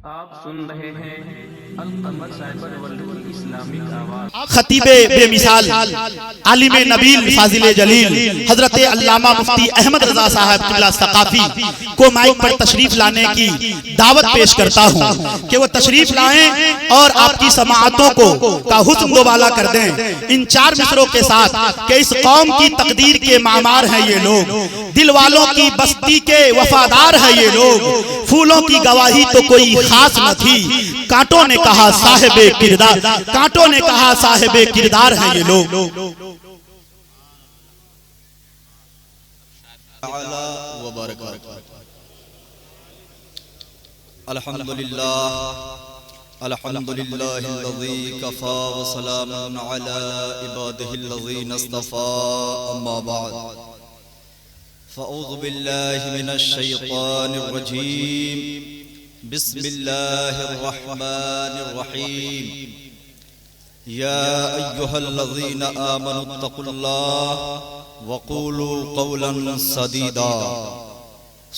آپ سن رہے ہیں القمر سائبر ورلڈ کی اسلامک آواز۔ خطیب بے مثال، عالم نبیل، فاضل جلیل حضرت علامہ مفتی احمد رضا صاحب قبلہ ثقافی کو مائک پر تشریف لانے کی دعوت پیش کرتا ہوں کہ وہ تشریف لائیں اور آپ کی سماعتوں کو کا حسن دوبالا کر دیں ان چار مصروں کے ساتھ کہ اس قوم کی تقدیر کے معمار ہیں یہ لوگ، دل والوں کی بستی کے وفادار ہیں یہ لوگ، پھولوں کی گواہی تو کوئی خاص نہ تھی، کانٹوں نے کہا صاحب کردار، کانٹوں نے کہا صاحب کردار ہیں یہ لوگ۔ الحمدللہ الذی کفا وسلام علی عبادہ الذین اصطفى اما بعد فاعوذ باللہ من الشیطان الرجیم بسم اللہ الرحمن الرحیم یا ایہا الذین آمنوا اتقوا اللہ وقولوا قولا سدیدا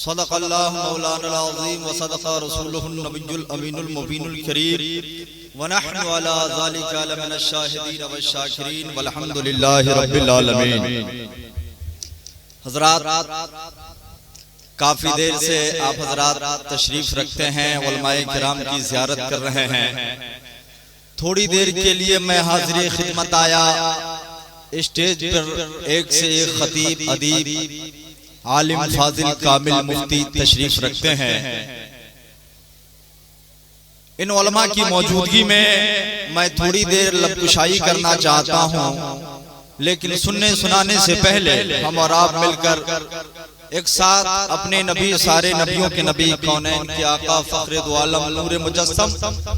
صدق اللہ مولانا العظیم وصدق رسولہ النبی الامین المبین الکریم ونحن علی ذلک لمن الشاہدین والشاکرین والحمدللہ رب العالمین۔ حضرات، کافی دیر سے آپ حضرات تشریف رکھتے ہیں، علماء کرام کی زیارت کر رہے ہیں۔ تھوڑی دیر کے لیے میں حاضر خدمت آیا، اسٹیج پر ایک سے ایک خطیب، ادیب، عالم، فاضل، کامل، مفتی تشریف رکھتے ہیں۔ ان علماء کی موجودگی میں تھوڑی دیر لب کشائی کرنا چاہتا ہوں، لیکن سننے سنانے سے پہلے ہم اور آپ مل کر ایک ساتھ اپنے نبی، سارے نبیوں کے نبی، کونین کے آقا، فخر دو عالم، نور مجسم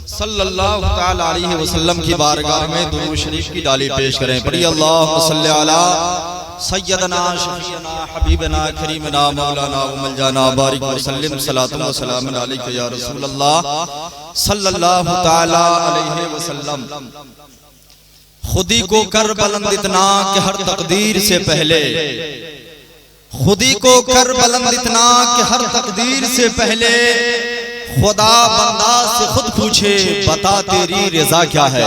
صلی اللہ تعالی علیہ وسلم کی بارگاہ میں درود شریف کی ڈالی پیش کریں۔ پڑھی اللہم صلی علی سیدنا شفیعنا حبیبنا کریمنا مولانا وملجانا بارک وسلم صلاۃ و سلام علیک یا رسول اللہ صلی اللہ تعالی علیہ وسلم۔ خودی کو کر بلند اتنا کہ ہر تقدیر سے پہلے، خودی کو کر بلند اتنا کہ ہر تقدیر سے پہلے، خدا بندہ سے خود پوچھے بتا تیری رضا کیا ہے۔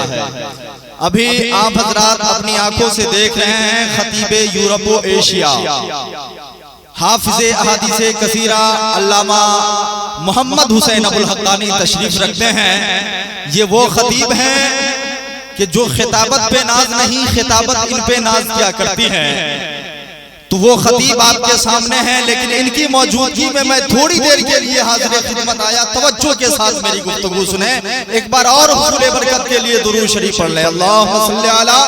ابھی آپ حضرات اپنی آنکھوں سے دیکھ رہے ہیں خطیب یورپ و ایشیا، حافظ احادیث کثیرہ علامہ محمد حسین ابو الحقانی تشریف رکھتے ہیں۔ یہ وہ خطیب ہیں کہ جو خطابت پہ ناز نہیں، خطابت ان پہ ناز کیا کرتی ہیں۔ تو وہ خطیب آپ کے سامنے ہیں، لیکن ان کی موجودگی میں تھوڑی دیر کے لیے حاضر خدمت آیا۔ توجہ کے ساتھ میری گفتگو سنیں، ایک بار اور حضور برکت کے لیے درود شریف پڑھ لیں۔ اللہم صلی علی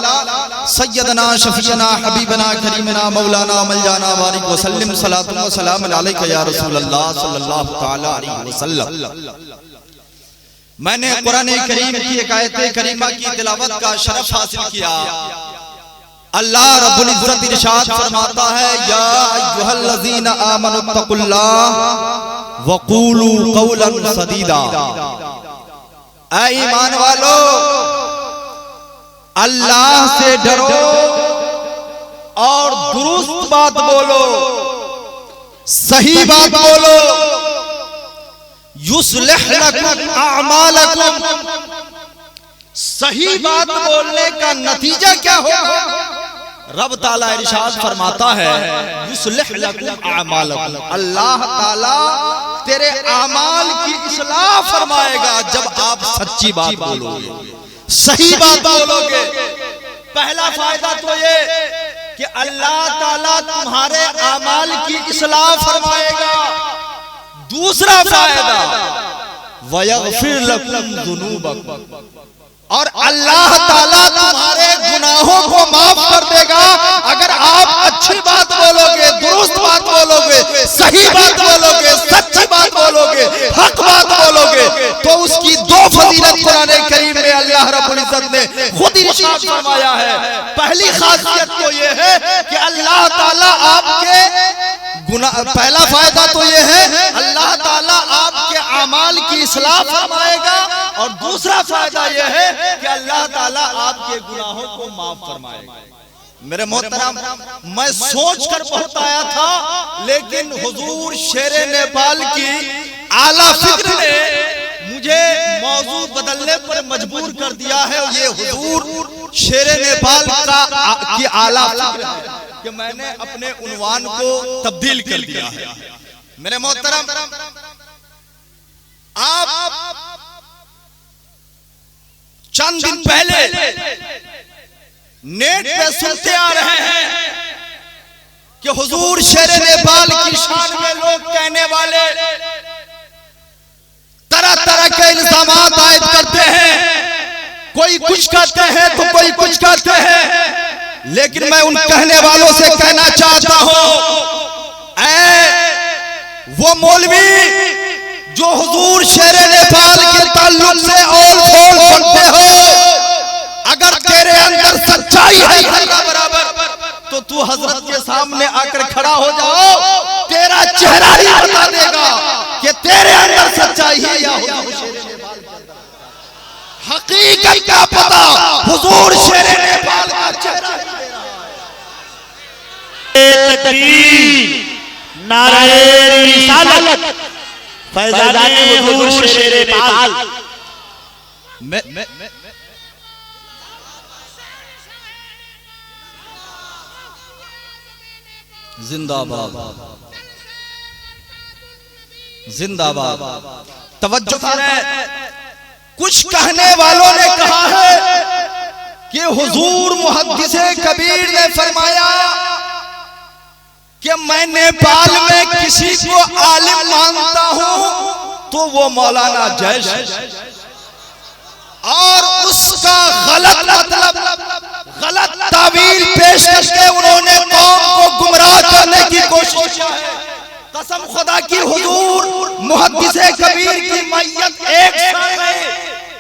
سیدنا شفیعنا حبیبنا کریمنا مولانا ملجانا بارک وسلم صلاۃ و سلام علیک یا رسول اللہ صلی اللہ تعالی علیہ وسلم۔ میں نے قرآن کریم کی ایک آیت کریمہ کی تلاوت کا شرف حاصل کیا۔ اللہ رب العزت ارشاد فرماتا ہے، یا ایھا الذین آمنوا اتقوا اللہ وقولوا قولا سدیدا۔ اے ایمان والو، اللہ سے ڈرو اور درست بات بولو، صحیح بات بولو۔ یصلح لکم اعمالکم، صحیح بات بولنے کا نتیجہ کیا ہوگا؟ رب تعالیٰ ارشاد فرماتا ہے، یصلح لکم اعمالکم، اللہ تعالیٰ تیرے اعمال کی اصلاح فرمائے گا جب آپ سچی بات بولو گے، صحیح بات بولو گے۔ پہلا فائدہ تو یہ کہ اللہ تعالیٰ تمہارے اعمال کی اصلاح فرمائے گا۔ دوسرا فائدہ، وَيَغْفِرْ لَكُمْ ذُنُوبَكُمْ، اور اللہ تعالیٰ تمہارے گناہوں کو معاف کر دے گا اگر آپ اچھی بات بولو گے، درست بات بولو گے، صحیح بات بولو گے، سچی بات بولو گے، حق بات بولو گے۔ تو اس کی دو فضیلت قرآن کریم میں اللہ رب العزت نے خود ارشاد فرمایا ہے۔ پہلی خاصیت تو یہ ہے کہ اللہ تعالیٰ آپ کے پہلا فائدہ تو یہ ہے اللہ تعالیٰ آپ کے اعمال کی اصلاح فرمائے گا، اور دوسرا فائدہ یہ ہے کہ اللہ تعالیٰ آپ کے گناہوں کو معاف فرمائے گا۔ میرے محترم، میں سوچ کر بہت آیا تھا، لیکن حضور شیر نیپال کی اعلیٰ فکر نے مجھے موضوع بدلنے پر مجبور کر دیا ہے، یہ حضور شیر نیپال کی اعلیٰ فکر ہے کہ میں نے اپنے عنوان کو تبدیل کر دیا ہے۔ میرے محترم، آپ چند دن پہلے نیٹ پہ سنتے آ رہے ہیں کہ حضور شیر نیپال کی شان میں لوگ کہنے والے طرح طرح کے الزامات عائد کرتے ہیں، کوئی کچھ کہتے ہیں تو کوئی کچھ کہتے ہیں، لیکن میں ان کہنے والوں سے کہنا چاہتا ہوں، اے وہ مولوی جو حضور شیر نیپال کے تعلق سے اول کھول پڑھتے ہو، اگر تیرے اندر سچائی ہے برابر تو تو حضرت کے سامنے آ کر کھڑا ہو جاؤ، تیرا چہرہ ہی بتا دے گا کہ تیرے اندر سچائی ہے یا حضور شیر نیپال کا حقیقت کا پتہ حضور شیر نیپال کا چہرہ ہی دے رہا ہے۔ تکبیر، نعرہ رسالت، فیضان حضور شیر نیپال۔ زندہ باد، زندہ باد۔ توجہ کریں، کچھ کہنے والوں نے کہا ہے کہ حضور محدث کبیر نے فرمایا کہ میں نیپال میں کسی کو عالم مانتا ہوں تو وہ مولانا جیش ہے، اور اس کا غلط مطلب، غلط تعبیر پیش کر کے انہوں نے قوم کو گمراہ کرنے کی کوشش کی ہے۔ قسم خدا کی حضور محدث کبیر کی میت ایک سال میں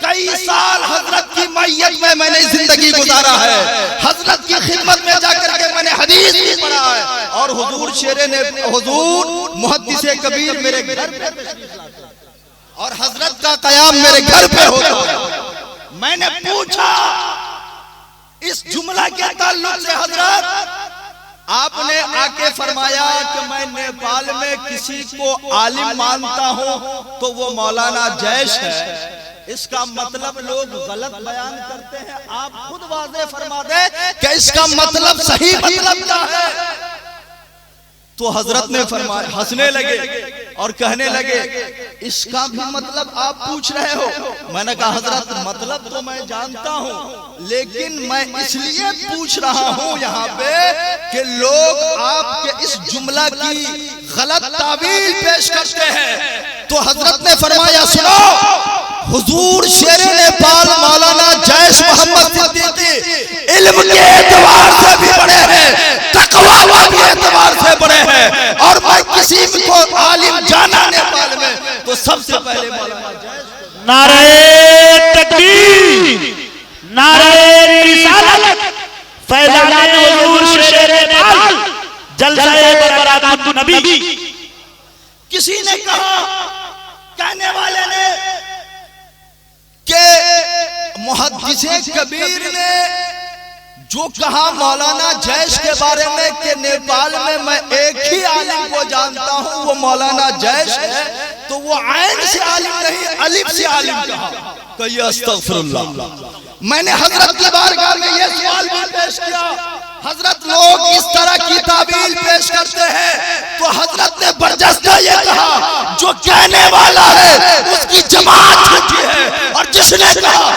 کئی سال حضرت کی میت میں نے زندگی گزارا ہے، حضرت کی خدمت میں جا کر کے میں نے حدیث بھی پڑھا ہے، اور حضور حضور محدث کبیر میرے گھر پہ اور حضرت کا قیام میرے گھر پہ ہوتا ہے۔ میں نے پوچھا اس جملہ کے تعلق سے، حضرت آپ نے آ کے فرمایا کہ میں نیپال میں کسی کو عالم مانتا ہوں تو وہ مولانا جیش ہے، اس کا مطلب لوگ غلط بیان کرتے ہیں، آپ خود واضح فرما دیں کہ اس کا مطلب صحیح مطلب کیا ہے۔ تو حضرت نے فرمایا، ہنسنے لگے اور کہنے لگے اس کا بھی مطلب آپ پوچھ رہے ہو؟ میں نے کہا حضرت مطلب تو میں جانتا ہوں، لیکن میں اس لیے پوچھ رہا ہوں یہاں پہ کہ لوگ آپ کے اس جملہ کی غلط تعبیر پیش کرتے ہیں۔ تو حضرت نے فرمایا سنو، حضور شیر نیپال مولانا جیش محمد صدیقی علم کے اعتبار سے بھی بڑے ہیں، تقویٰ کے اعتبار سے بڑے ہیں، اور میں کسی کو عالم جانا نیپال میں تو سب سے پہلے مولانا جیش۔ نعرہ تکبیر، نعرہ رسالت، فیضان حضور شیر نیپال، جلسہ برکات النبی۔ کسی نے کہا، کہنے والے نے، کہ محدث کبیر نے جو کہا مولانا جیش کے بارے میں کہ نیپال میں ایک ہی عالم کو جانتا ہوں وہ مولانا جیش ہے، تو وہ عین سے عالم نہیں الف سے عالم کہا۔ کہیے استغفر اللہ۔ میں نے حضرت کی بارگاہ میں یہ سوال بھی پیش کیا، حضرت لوگ اس طرح کی تعبیر پیش کرتے ہیں، تو حضرت نے برجستہ یہ کہا جو کہنے والا ہے اس کی جماعت چھوٹی ہے، اور جس نے کہا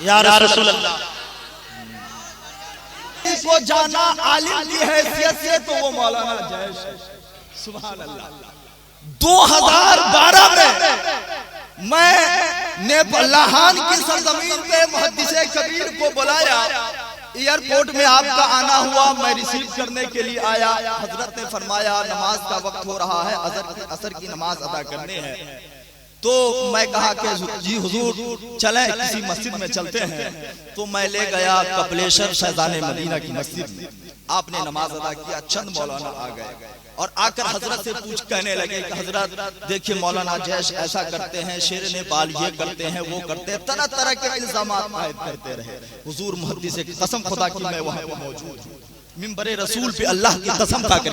یا رسول اللہ کو جانا عالم کی حیثیت سے تو وہ مولانا جیش ہے۔ سبحان اللہ۔ 2012 میں لاہان کی سرزمین پہ محدث کبیر کو بلایا، ایئرپورٹ میں آپ کا آنا ہوا، میں ریسیو کرنے کے لیے آیا۔ حضرت نے فرمایا نماز کا وقت ہو رہا ہے، عصر کی نماز ادا کرنے ہے۔ تو میں کہا کہ جی حضور چلیں کسی مسجد میں چلتے ہیں، تو میں لے گیا کپلیشر فیضان مدینہ کی مسجد میں۔ آپ نے نماز ادا کیا، چند مولانا آ گئے اور آ کر حضرت سے پوچھ کہنے لگے کہ حضرت دیکھیں مولانا جیش ایسا کرتے ہیں، شیر نیپال یہ کرتے ہیں وہ کرتے ہیں، طرح طرح کے الزامات عائد کرتے رہے۔ حضور محدث قسم خدا کی میں وہاں پہ موجود ہوں، منبر رسول پہ اللہ کی قسم کھا کر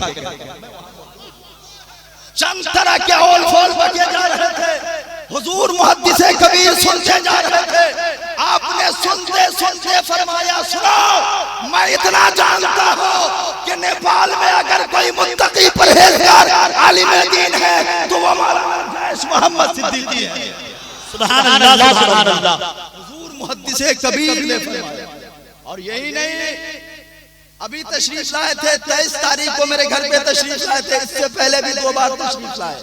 چند طرح کے اول فول بجے جا رہے تھے، حضور محدث کبیر سنتے جا رہے تھے، آپ نے سنتے سنتے فرمایا سنو میں اتنا جانتا ہوں کہ نیپال میں اگر کوئی متقی پرہیزگار عالم دین ہے تو وہ مولانا جیش محمد صدیقی ہے۔ سبحان اللہ سبحان اللہ۔ حضور محدث کبیر نے فرمایا، اور یہی نہیں، ابھی تشریف لائے تھے 23 تاریخ کو میرے گھر پہ تشریف لائے تھے، اس سے پہلے بھی 2 بار تشریف لائے،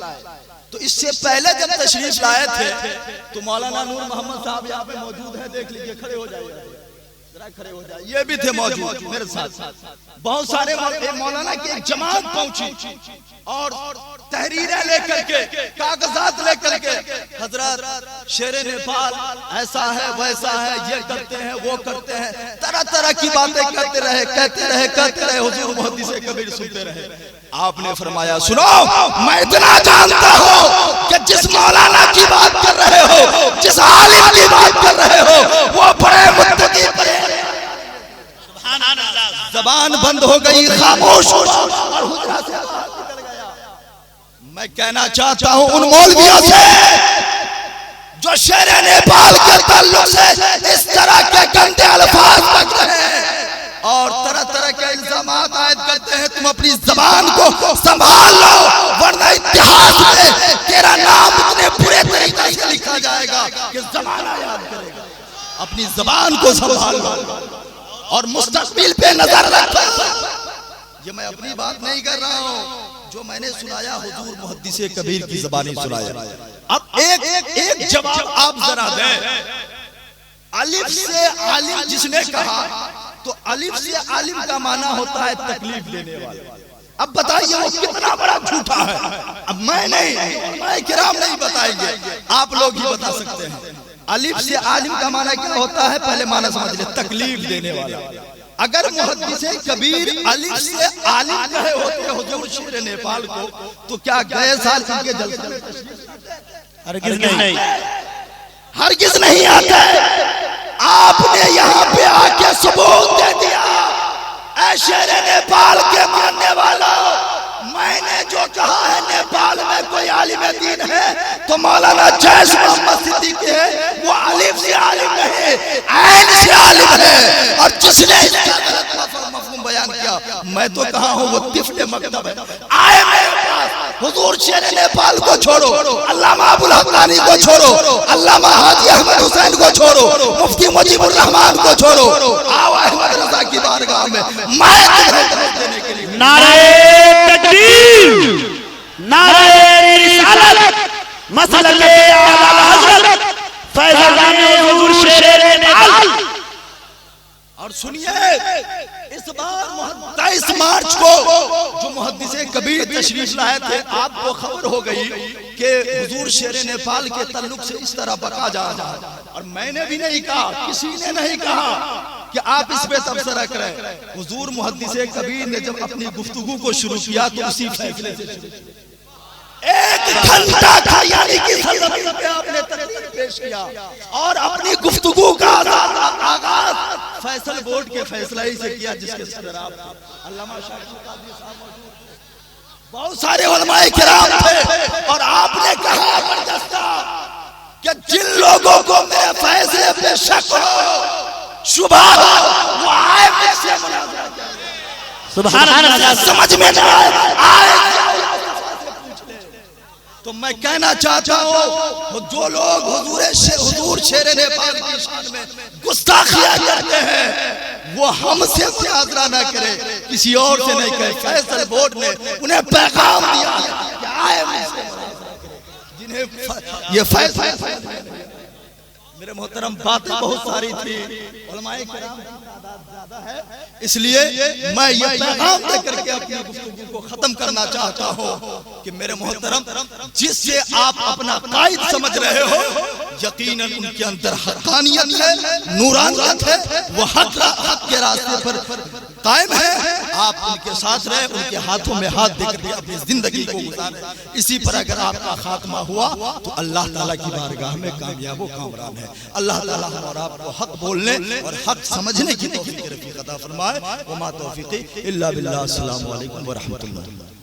تو اس سے پہلے جب تشریف لائے تھے تو مولانا نور محمد صاحب یہاں پہ موجود ہیں، دیکھ لیجئے، کھڑے ہو جائیے، ذرا کھڑے ہو جائیے، یہ بھی تھے موجود میرے ساتھ۔ بہت سارے مولانا کی ایک جماعت پہنچی اور تحریریں لے کر کے، کاغذات لے کر کے، حضرات شیر نیپال ایسا ہے ویسا ہے، یہ کرتے ہیں وہ کرتے ہیں، طرح طرح کی باتیں کرتے رہے، کہتے رہے، حضور محدث کبیر سنتے رہے۔ آپ نے فرمایا سنو میں اتنا جانتا ہوں کہ جس مولانا کی بات کر رہے ہو، جس عالم کی بات کر رہے ہو، وہ بڑے متقی زبان بند ہو گئی، خاموش ہو گئی اور حجرہ سے نکل گیا۔ میں کہنا چاہتا ہوں ان مولویوں سے جو شیر نیپال کے تعلق سے اس طرح کے گندے الفاظ بک رہے ہیں اور طرح طرح کے الزامات عائد کرتے ہیں، تم اپنی زبان کو سنبھال لو ورنہ اتحاد میں تیرا نام اتنے برے طریقے سے لکھا جائے گا کہ زمانہ یاد کرے گا۔ اپنی زبان کو سنبھال لو اور مستقبل پہ نظر رکھو۔ یہ میں اپنی بات نہیں کر رہا ہوں، جو میں نے سنایا حضور محدث کبیر کی زبانی سنایا۔ اب ایک جواب آپ ذرا دیں، الف سے عالم جس نے کہا تو الف سے عالم کا معنی ہوتا ہے تکلیف دینے والا۔ اب بتائیے وہ کتنا بڑا جھوٹا ہے۔ اب میں نہیں، علماء کرام نہیں بتائیں گے، آپ لوگ ہی بتا سکتے ہیں۔ الف سے عالم کا معنی کیا ہوتا ہے؟ پہلے معنی سمجھ لیں، تکلیف دینے والا۔ اگر محدث کبیر الف سے عالم کہے ہوتے حضور شیر نیپال کو تو کیا گئے سال ان کے جلسے میں ہرگز نہیں، ہرگز نہیں آتا ہے۔ آپ نے یہاں پہ آ کے ثبوت دے دیا، اے شیر نیپال کے ماننے والا، میں نے جو کہا ہے نیپال میں کوئی عالم دین ہے تو مولانا جیش محمد صدیقی ہے، وہ الف سے عالم نہیں، عین سے عالم ہے۔ اور جس نے اس کا غلط مفہوم بیان کیا، میں تو کہا ہوں وہ طفل مکتب ہے۔ آئے میرے پاس، حضور شیر نیپال کو چھوڑو، علامہ ابوالحقانی کو چھوڑو، علامہ حاجی احمد حسین کو چھوڑو، مفتی مجیب الرحمان کو چھوڑو، آؤ احمد رضا کی بارگاہ میں، میں تمہیں دعوت دینے کے لیے۔ نعرہ تکبیر، نعرہ رسالت، مسلک اعلی حضرت فیضان حضور شیر نیپال۔ اور سنیے، اس بار 23 مارچ کو جو محدث کبیر تشریف لائے تھے، آپ کو خبر ہو گئی کہ حضور شیر نیپال کے تعلق سے اس طرح بکا جا رہا ہے، اور میں نے بھی نہیں کہا، کسی نے نہیں کہا کہ آپ اس پہ تبصرہ کریں۔ حضور محدث کبیر نے جب اپنی گفتگو کو شروع کیا تو اسی فیصلے سے شروع کیا۔ ایک گھنٹہ تھا یعنی کہ سرزمین پہ آپ نے تقریر پیش کیا اور اپنی گفتگو کا آغاز فیصل بورڈ کے فیصلہ ہی سے کیا جس کے صدر آپ تھے، علامہ شاکر قادری صاحب موجود تھے، بہت سارے علماء کرام تھے، اور آپ نے کہا بردستہ کہ جن لوگوں کو میرے فیصلے پہ شک ہو، شبہ ہو، وہ آئے مجھ سے مناظرہ کریں۔ سبحان اللہ، سمجھ میں نہ آئے تو میں کہنا چاہتا ہوں جو لوگ حضور شیر نیپال کی شان میں گستاخیاں کرتے ہیں وہ ہم سے مناظرہ نہ کرے، کسی اور سے نہیں کہے۔ فیصل بورڈ نے انہیں پیغام دیا کہ آئے مجھ سے مناظرہ کریں، جنہیں یہ فیصلہ۔ میرے محترم باتیں بہت ساری تھی، علماء کرام کی تعداد زیادہ ہے، اس لیے میں یہ پیغام دے کر کے اپنی گفتگو کو ختم کرنا چاہتا ہوں کہ میرے محترم جس سے آپ اپنا قائد سمجھ رہے ہو، یقیناً ان کے اندر حقانیت ہے، نورانیت ہے، وہ حق کے راستے پر قائم ہے۔ آپ ان کے ساتھ رہے، ان کے ہاتھوں میں ہاتھ دے کر اپنی زندگی کو گزارے۔ اسی پر اگر آپ کا خاتمہ ہوا تو اللہ تعالیٰ کی بارگاہ میں کامیاب و کامران ہے۔ اللہ تعالیٰ ہم اور آپ کو حق بولنے اور حق سمجھنے کی توفیق رفیق عطا عطا فرمائے۔ وما توفیقی الا باللہ۔ السلام علیکم ورحمۃ اللہ۔